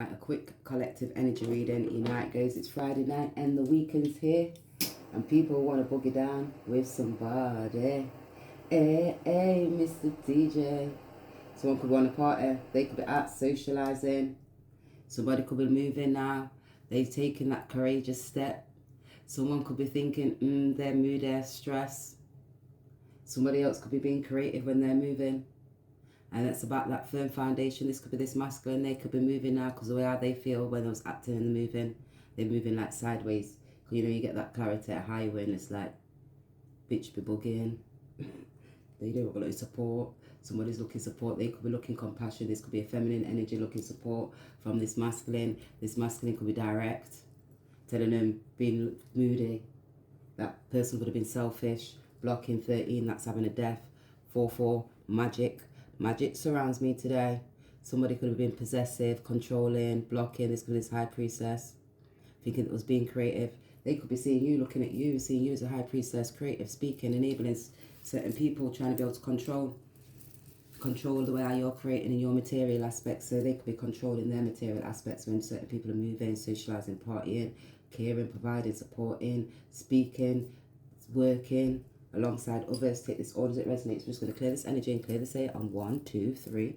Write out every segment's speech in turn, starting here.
A quick collective energy reading. You know how it goes. It's Friday night and the weekend's here, and people want to boogie down with somebody. Hey, Mr. DJ. Someone could want to party. They could be out socializing. Somebody could be moving now. They've taken that courageous step. Someone could be thinking, their mood, their stress. Somebody else could be being creative when they're moving. And it's about that firm foundation. This could be this masculine. They could be moving now because the way how they feel when they was acting and moving, they're moving like sideways. You know, you get that clarity at high when it's like, bitch be bugging. They don't want support. Somebody's looking support. They could be looking compassion. This could be a feminine energy looking support from this masculine. This masculine could be direct, telling them being moody. That person could have been selfish. Blocking 13. That's having a death. 4-4. Magic. Magic surrounds me today. Somebody could have been possessive, controlling, blocking. This could be this high priestess, thinking it was being creative. They could be seeing you, looking at you, seeing you as a high priestess, creative, speaking, enabling certain people, trying to be able to control the way how you're creating in your material aspects. So they could be controlling their material aspects when certain people are moving, socializing, partying, caring, providing, supporting, speaking, working alongside others. Take this all as it resonates. We're just going to clear this energy and clear this air on 1, 2, 3.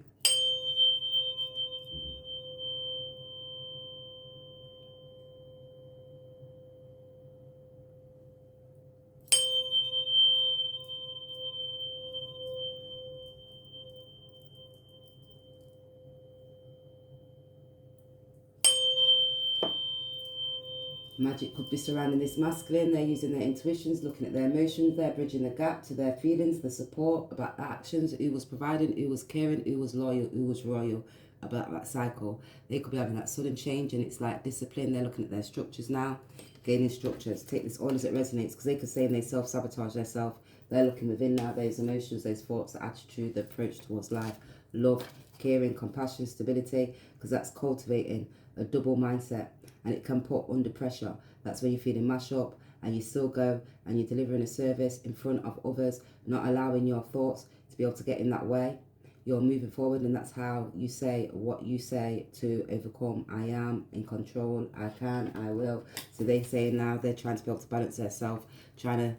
Magic could be surrounding this masculine. They're using their intuitions, looking at their emotions. They're bridging the gap to their feelings, the support about the actions, who was providing, who was caring, who was loyal, who was royal, about that cycle. They could be having that sudden change, and it's like discipline. They're looking at their structures now, gaining structures. Take this all as it resonates, because they could say and they self-sabotage themselves. They're looking within now, those emotions, those thoughts, the attitude, the approach towards life, love, caring, compassion, stability, because that's cultivating a double mindset, and it can put under pressure. That's when you're feeling mash up and you still go and you're delivering a service in front of others, not allowing your thoughts to be able to get in that way. You're moving forward, and that's how you say what you say to overcome. I am in control, I can, I will. So they say now they're trying to be able to balance themselves, trying to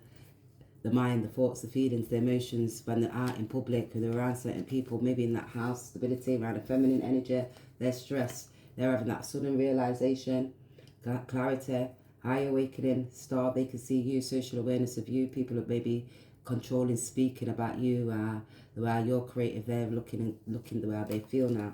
the mind, the thoughts, the feelings, the emotions when they're out in public, when they're around certain people, maybe in that house, stability, around a feminine energy, they're stressed. They're having that sudden realization, clarity, high awakening, star. They can see you, social awareness of you. People are maybe controlling, speaking about you, the way you're creative. They're looking the way they feel now,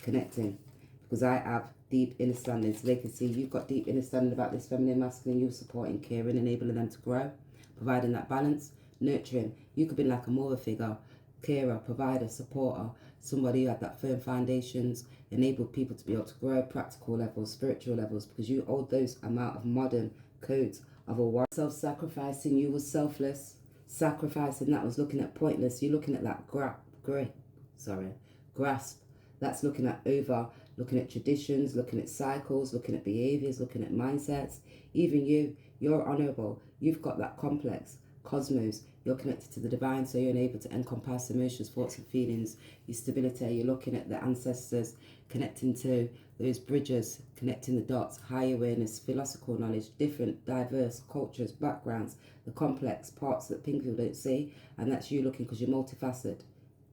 connecting. Because I have deep understanding, so they can see you've got deep understanding about this feminine, masculine. You're supporting, caring, enabling them to grow, providing that balance, nurturing. You could be like a mother figure, carer, provider, supporter, somebody who had that firm foundations, enabled people to be able to grow, practical levels, spiritual levels, because you hold those amount of modern codes of a wife. Self-sacrificing, you was selfless. Sacrificing, that was looking at pointless. You're looking at that grasp. That's looking at looking at traditions, looking at cycles, looking at behaviors, looking at mindsets. Even you're honorable. You've got that complex cosmos. You're connected to the divine, so you're able to encompass emotions, thoughts and feelings, your stability. You're looking at the ancestors, connecting to those bridges, connecting the dots, high awareness, philosophical knowledge, different, diverse cultures, backgrounds, the complex parts that people don't see, and that's you looking because you're multifaceted,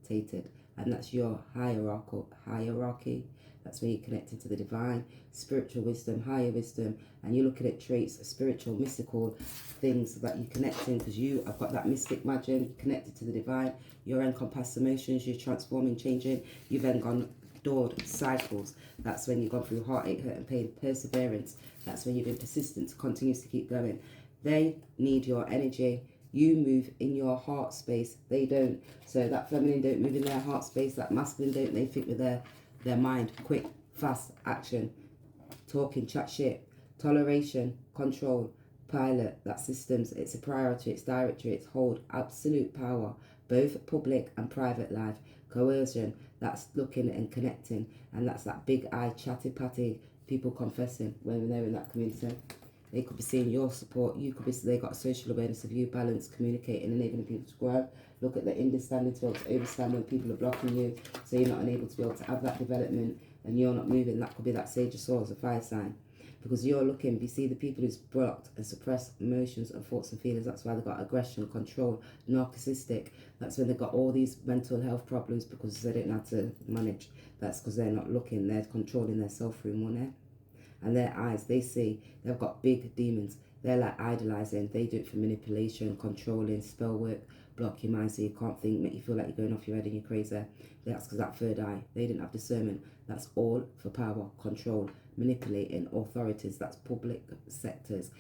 and that's your hierarchy. That's where you're connected to the divine, spiritual wisdom, higher wisdom, and you're looking at traits, spiritual, mystical things that you're connecting, because you have got that mystic magic, connected to the divine. You're encompassed emotions, you're transforming, changing. You've then gone adored cycles. That's when you've gone through heartache, hurt and pain, perseverance. That's when you've been persistent to continue to keep going. They need your energy. You move in your heart space. They don't. So that feminine don't move in their heart space. That masculine don't. They think with their mind. Quick, fast action. Talking, chat shit. Toleration, control, pilot. That systems. It's a priority. It's directory. It's hold. Absolute power. Both public and private life. Coercion. That's looking and connecting. And that's that big eye, chatty patty. People confessing when they're in that community. They could be seeing your support. You could be, they got a social awareness of you, balance, communicating, enabling people to grow. Look at the understanding to be able to understand when people are blocking you, so you're not unable to be able to have that development. and you're not moving, that could be that Sage of Swords, a fire sign. Because you're looking, you see the people who's blocked and suppressed emotions and thoughts and feelings. That's why they've got aggression, control, narcissistic. That's when they've got all these mental health problems, because they don't know how to manage. That's because they're not looking, they're controlling their self-room, money. And their eyes, they see, they've got big demons. They're like idolizing. They do it for manipulation, controlling, spell work, block your mind so you can't think, make you feel like you're going off your head and you're crazy. That's because that third eye, they didn't have discernment. That's all for power, control, manipulating authorities. That's public sectors,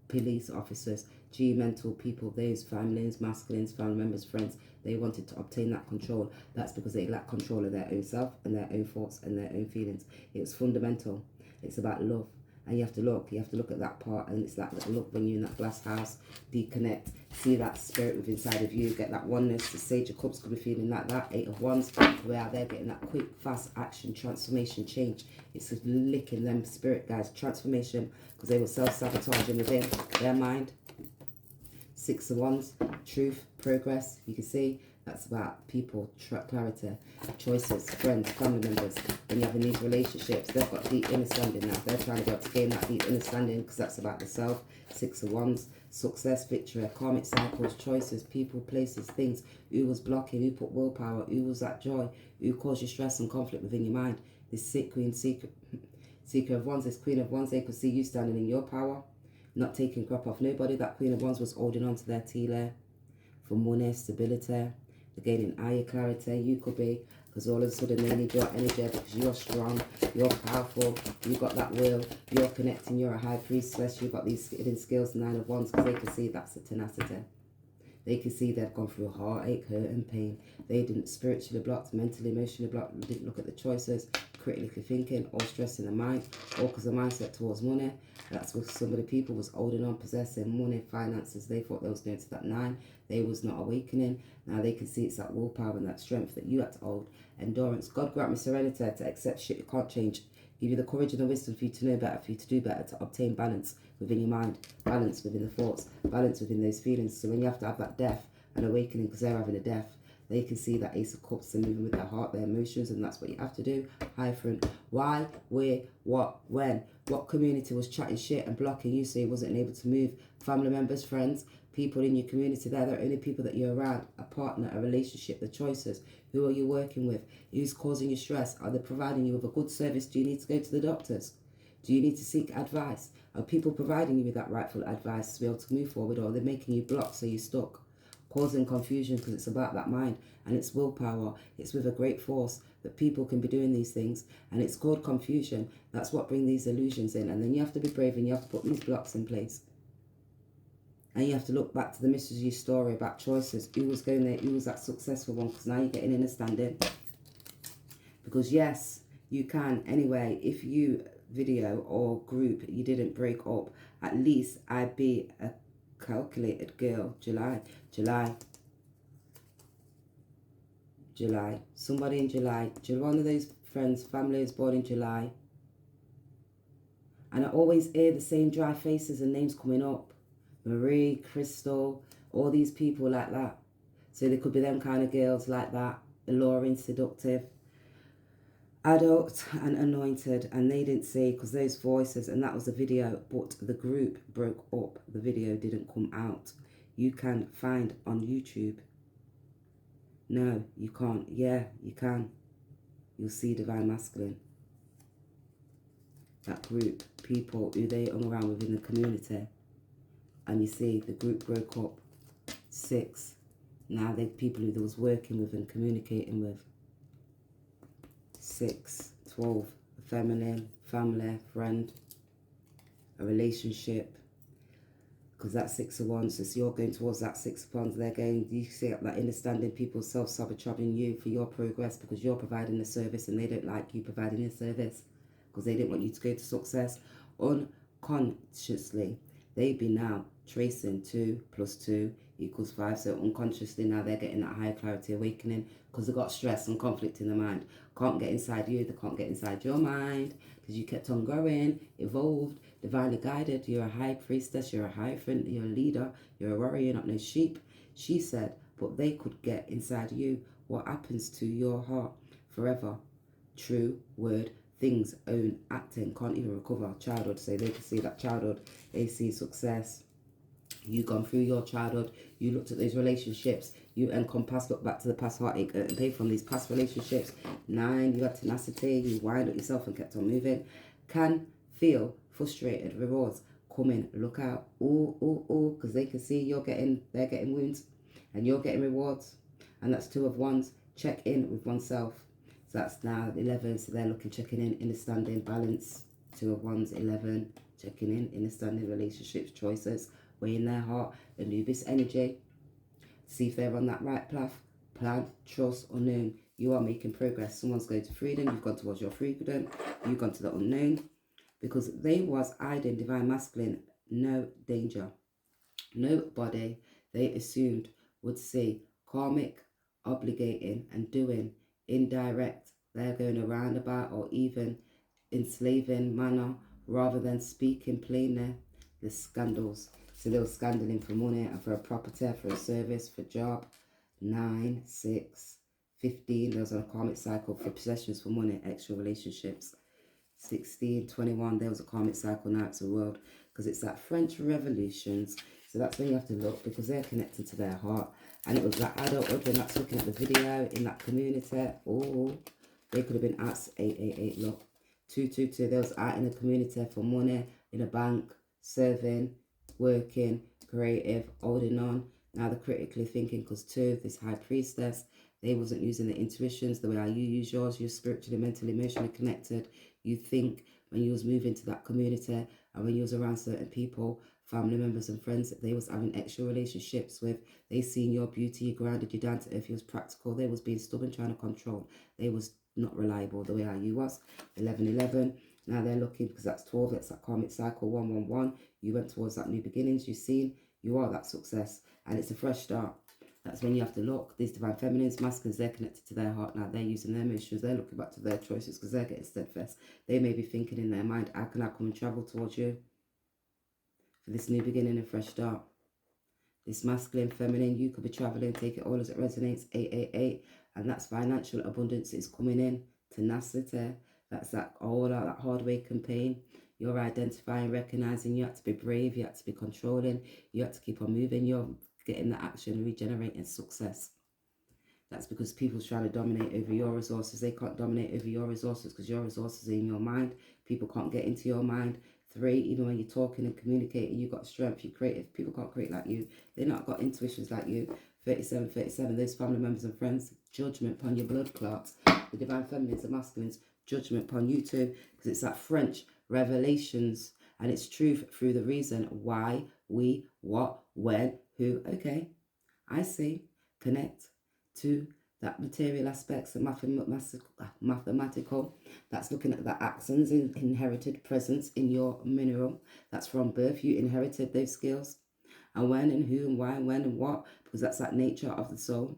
police officers, mental people, those families, masculines, family members, friends. They wanted to obtain that control. That's because they lack control of their own self and their own thoughts and their own feelings. It's fundamental. It's about love. And you have to look at that part, and it's that little look when you're in that glass house, deconnect, see that spirit within inside of you, get that oneness. The Sage of Cups could be feeling like that. Eight of Wands, where they're getting that quick, fast action, transformation, change. It's just licking them spirit, guys. Transformation, because they were self-sabotaging within their mind. Six of Wands, truth, progress. You can see that's about people, clarity, choices, friends, family members. When you're having these relationships, they've got deep understanding now. They're trying to be able to gain that deep understanding, because that's about the self. Six of Wands, success, victory, karmic cycles, choices, people, places, things. Who was blocking? Who put willpower? Who was that joy? Who caused you stress and conflict within your mind? This seeker of Wands, this Queen of Wands, they could see you standing in your power, not taking crap off nobody. That Queen of Wands was holding on to their tea layer for money, stability. They're gaining higher clarity. You could be, because all of a sudden they need your energy, because you're strong, you're powerful, you've got that will, you're connecting, you're a high priestess, you've got these hidden skills, Nine of Wands, because they can see that's the tenacity. They can see they've gone through heartache, hurt and pain. They didn't spiritually blocked, mentally, emotionally blocked, didn't look at the choices, critically thinking, all stress in the mind, all because of mindset towards money. That's what some of the people was holding on, possessing money, finances. They thought they was going to that 9. They was not awakening. Now they can see it's that willpower and that strength that you had to hold. Endurance. God grant me serenity to accept shit you can't change. Give you the courage and the wisdom for you to know better, for you to do better, to obtain balance within your mind, balance within the thoughts, balance within those feelings. So when you have to have that death and awakening, because they're having a death, they can see that Ace of Cups and moving with their heart, their emotions, and that's what you have to do. High front. Why, where, what, when? What community was chatting shit and blocking you so you wasn't able to move? Family members, friends, people in your community, they're the only people that you're around. A partner, a relationship, the choices. Who are you working with? Who's causing you stress? Are they providing you with a good service? Do you need to go to the doctors? Do you need to seek advice? Are people providing you with that rightful advice to be able to move forward, or are they making you block so you're stuck? Causing confusion, because it's about that mind and it's willpower. It's with a great force that people can be doing these things, and it's called confusion. That's what brings these illusions in, and then you have to be brave and you have to put these blocks in place. And you have to look back to the mystery of your story about choices. Who was going there? Who was that successful one? Because now you're getting understanding. Because yes, you can. Anyway, if you video or group, you didn't break up, at least I'd be a calculated girl. July. Somebody in July. One of those friends, family is born in July. And I always hear the same dry faces and names coming up. Marie, Crystal, all these people like that. So they could be them kind of girls like that. Alluring, seductive, adult and anointed. And they didn't see, because those voices, and that was the video, but the group broke up. The video didn't come out. You can find on YouTube. No, you can't. Yeah, you can. You'll see Divine Masculine. That group, people who they hung around within the community. And you see the group broke up. 6. Now they're people who they was working with and communicating with. 6, 12. A feminine, family, friend, a relationship. Because that 6 of Wands, so you're going towards that 6 of Wands. They're going, you see that understanding, people self-sabotaging you for your progress, because you're providing a service and they don't like you providing a service, because they didn't want you to go to success. Unconsciously, they've been now tracing 2 + 2 = 5. So unconsciously now they're getting that higher clarity awakening, because they've got stress and conflict in the mind. Can't get inside you, they can't get inside your mind, because you kept on growing, evolved, divinely guided. You're a high priestess, you're a hierophant, you're a leader, you're a warrior, you're not no sheep. She said, but they could get inside you. What happens to your heart forever? True word, things, own, acting, can't even recover childhood. So they can see that childhood, they see success. You gone through your childhood, you looked at those relationships, you encompassed, look back to the past heartache and pain from these past relationships. 9, you had tenacity, you wind up yourself and kept on moving. Can feel frustrated, rewards coming, look out, because they can see they're getting wounds and you're getting rewards. And that's 2 of Wands, check in with oneself. So that's now 11, so they're checking in the standing balance. 2 of Wands, 11, checking in the standing relationships, choices, weighing their heart, Anubis energy, see if they're on that right path, plan, trust, unknown. You are making progress. Someone's going to freedom, you've gone towards your freedom, you've gone to the unknown, because they was hiding divine masculine, no danger, nobody they assumed would see karmic, obligating and doing indirect. They're going around about or even enslaving manner rather than speaking plainly. The scandals. So they were scandaling for money and for a property, for a service, for job. 9, 6, 15. There was a karmic cycle for possessions, for money, extra relationships. 16, 21. There was a karmic cycle. Now it's a world, because it's that French revolutions. So that's when you have to look, because they're connected to their heart. And it was that adulthood when that's looking at the video in that community. Oh, they could have been at 888. Look, 222. There was out in the community for money, in a bank, serving, working, creative, holding on. Now they're critically thinking, because 2, this high priestess, they wasn't using the intuitions the way how you use yours. You're spiritually, mentally, emotionally connected. You think when you was moving to that community and when you was around certain people, family members and friends that they was having extra relationships with, they seen your beauty, you grounded, you down to earth, you was practical. They was being stubborn, trying to control. They was not reliable the way how you was. 11, 11. Now they're looking, because that's 12, that's that karmic cycle. 1, 1, 1. You went towards that new beginnings. You've seen you are that success, and it's a fresh start. That's when you have to look. These divine feminines, masculines, they're connected to their heart now. They're using their emotions. They're looking back to their choices, because they're getting steadfast. They may be thinking in their mind, how can I come and travel towards you for this new beginning and fresh start? This masculine, feminine, you could be traveling. Take it all as it resonates. 888, and that's financial abundance is coming in. Tenacity. That's that all that hard work and pain. You're identifying, recognizing. You have to be brave. You have to be controlling. You have to keep on moving. You're getting the action, regenerating success. That's because people's trying to dominate over your resources. They can't dominate over your resources, because your resources are in your mind. People can't get into your mind. 3, even when you're talking and communicating, you've got strength, you're creative. People can't create like you. They're not got intuitions like you. 37, 37, those family members and friends, judgment upon your blood clots. The divine feminines, the masculines, judgment upon you too, because it's that French revelations, and it's truth through the reason why, we, what, when, who. Okay, I see. Connect to that material aspects of mathematical. That's looking at the accents in inherited presence in your mineral. That's from birth. You inherited those skills. And when and who and why and when and what, because that's that nature of the soul.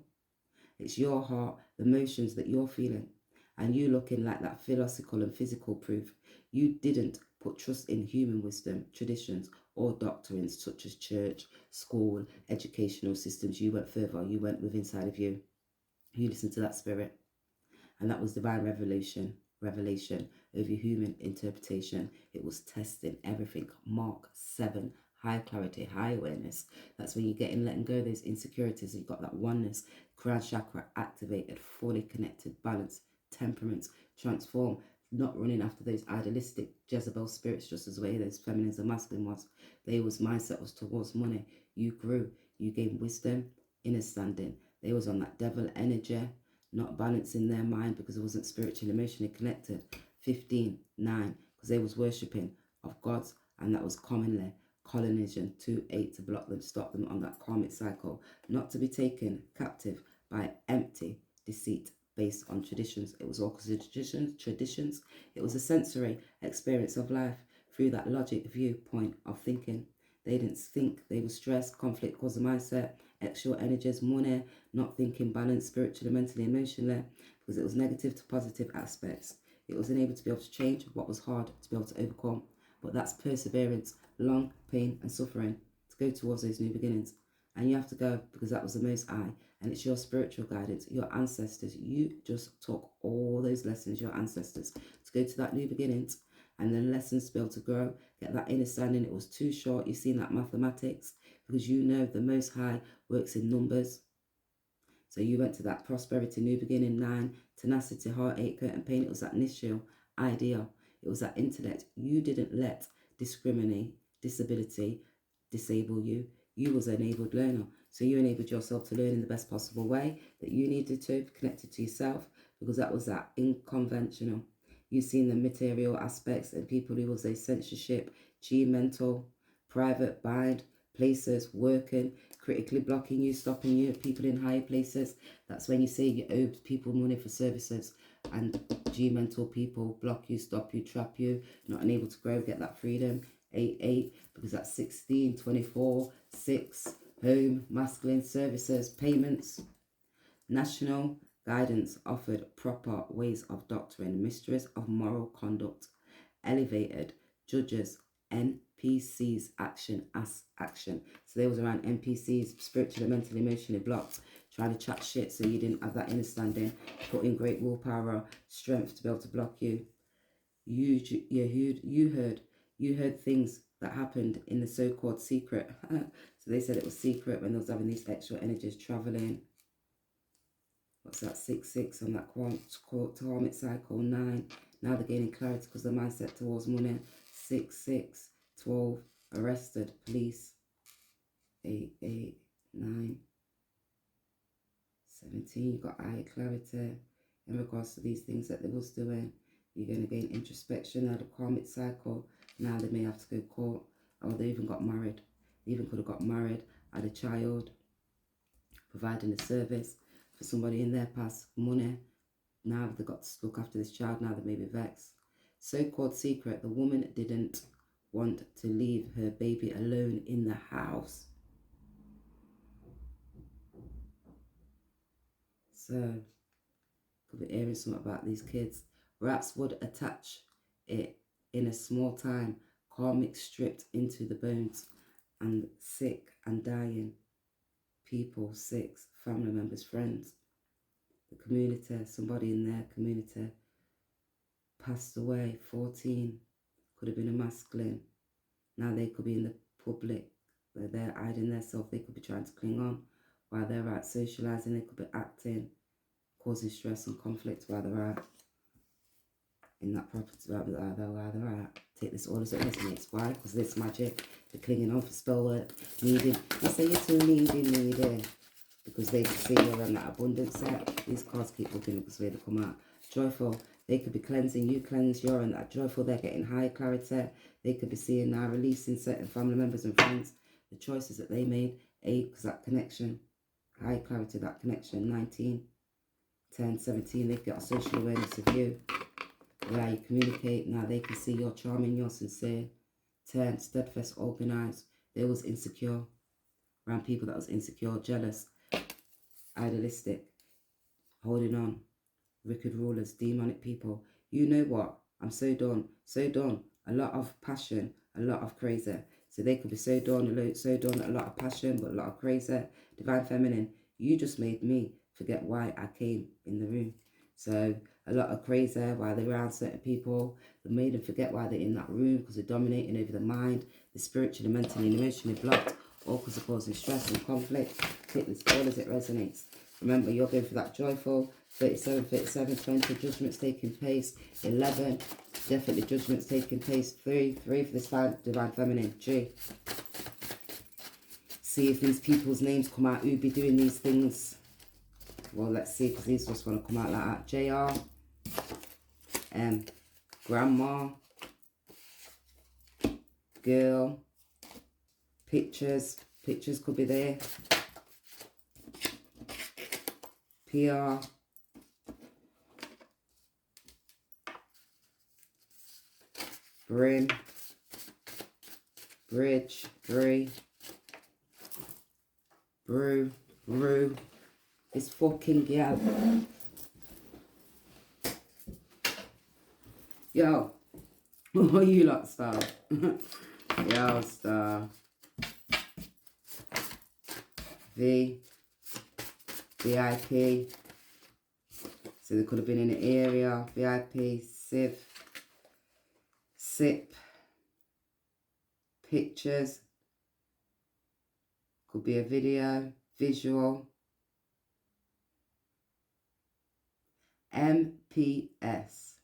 It's your heart, the emotions that you're feeling. And you looking like that philosophical and physical proof. You didn't put trust in human wisdom, traditions, or doctrines such as church, school, educational systems. You went further. You went with inside of you. You listened to that spirit. And that was divine revelation over human interpretation. It was testing everything. Mark 7, high clarity, high awareness. That's when you're getting letting go of those insecurities. You've got that oneness, crown chakra activated, fully connected, balanced, temperaments, transform, not running after those idealistic Jezebel spirits, just as way those feminines and masculine was. They was mindset was towards money. You grew, you gained wisdom, understanding. They was on that devil energy, not balancing their mind because it wasn't spiritually, emotionally connected. 15, 9, because they was worshipping of gods, and that was commonly colonization. 2, 8, to block them, stop them on that karmic cycle, not to be taken captive by empty deceit based on traditions. It was all traditions. It was a sensory experience of life through that logic viewpoint of thinking. They didn't think, they were stressed, conflict caused the mindset, extra energies, money, not thinking, balance, spiritually, mentally, emotionally, because it was negative to positive aspects. It wasn't able to be able to change what was hard to be able to overcome. But that's perseverance, long pain and suffering to go towards those new beginnings. And you have to go, because that was the Most High. and it's your spiritual guidance, your ancestors. You just took all those lessons, your ancestors, to go to that new beginnings, and the lessons to be able to grow, get that understanding. It was too short. You've seen that mathematics, because you know the Most High works in numbers. So you went to that prosperity, new beginning, 9, tenacity, heartache, curtain pain. It was that initial idea. It was that intellect. You didn't let disability disable you. You was an enabled learner. So you enabled yourself to learn in the best possible way that you needed to, connected to yourself, because that was that unconventional. You've seen the material aspects and people who was a censorship, mental, private, bind, places, working, critically blocking you, stopping you, people in higher places. That's when you say you owe people money for services, and mental people block you, stop you, trap you, not unable to grow, get that freedom. 8, because that's 16, 24, 6, home, masculine, services, payments. National guidance offered proper ways of doctrine, mysteries of moral conduct, elevated judges, NPCs, action as action. So they was around NPCs, spiritually, mentally, emotionally blocked, trying to chat shit so you didn't have that understanding, put in great willpower, strength to be able to block you. You heard things that happened in the so-called secret. So they said it was secret when they was having these extra energies traveling. What's that? 6 on that karmic cycle. 9. Now they're gaining clarity because the mindset towards money. 6, 12. Arrested. Police. 8, 9. 17. You got eye clarity in regards to these things that they was doing. You're going to gain introspection. Now the karmic cycle. Now they may have to go court. Or they even got married. They even could have got married, had a child, providing a service for somebody in their past, money. Now they've got to look after this child. Now they may be vexed. So-called secret. The woman didn't want to leave her baby alone in the house. So, could be hearing something about these kids. Rats would attach it in a small time. Karmic stripped into the bones. And sick and dying. People, 6, family members, friends. The community, somebody in their community passed away. 14, could have been a masculine. Now they could be in the public. They're hiding themselves. They could be trying to cling on while they're out socializing. They could be acting, causing stress and conflict while they're out in that property, while they're out. Take this all as it resonates. Why? Because this magic, they're clinging on for spell work, needing. You say you're too needing. Because they can see you're on that abundance set. These cards keep looking because way they come out. Joyful. They could be cleansing. You cleanse. You're on that joyful. They're getting higher clarity. They could be seeing now releasing certain family members and friends. The choices that they made. 8, because that connection. High clarity, that connection. 19, 10, 17. They've got a social awareness of you. Where you communicate. Now they can see you're charming. You're sincere. 10, steadfast, organized. They was insecure. Around people that was insecure, jealous, idealistic, holding on, wicked rulers, demonic people. You know what? I'm so done. A lot of passion, a lot of crazy. So they could be so done, a lot of passion, but a lot of crazy. Divine feminine, you just made me forget why I came in the room. So a lot of crazy while they're around certain people. They made them forget why they're in that room because they're dominating over the mind, the spiritually, mentally, and emotionally blocked. All because of causing stress and conflict. Take this all as it resonates. Remember, you're going for that joyful. 37, 20, judgments taking place. 11, definitely judgments taking place. 3 for this divine feminine. G. See if these people's names come out. Who be doing these things? Well, let's see, because these just want to come out like that. JR. Grandma. Girl. Pictures could be there. PR. Brim. Bridge. Bree. Brew. This fucking gal. Yo. What you lot, star? Yo, star. V. VIP. So they could have been in the area. VIP, Civ, SIP, pictures. Could be a video, visual. MPS,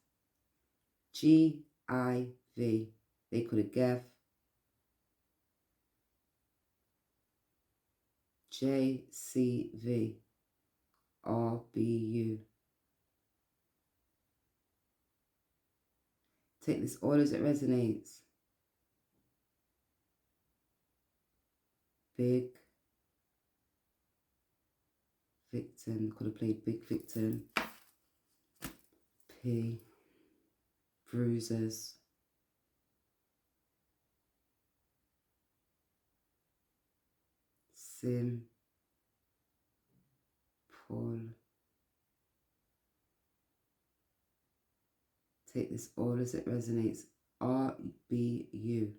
GIV. They could have gave. JCV, RBU. Take this all as it resonates. Big victim, could have played big victim. P, bruises. Sim, Paul. Take this all as it resonates. RBU.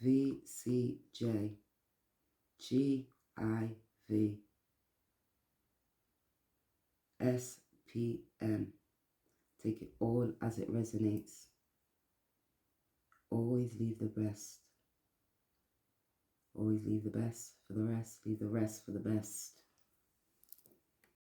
VCJ. GIV. SPM. Take it all as it resonates. Always leave the best. Always leave the best for the rest. Leave the rest for the best.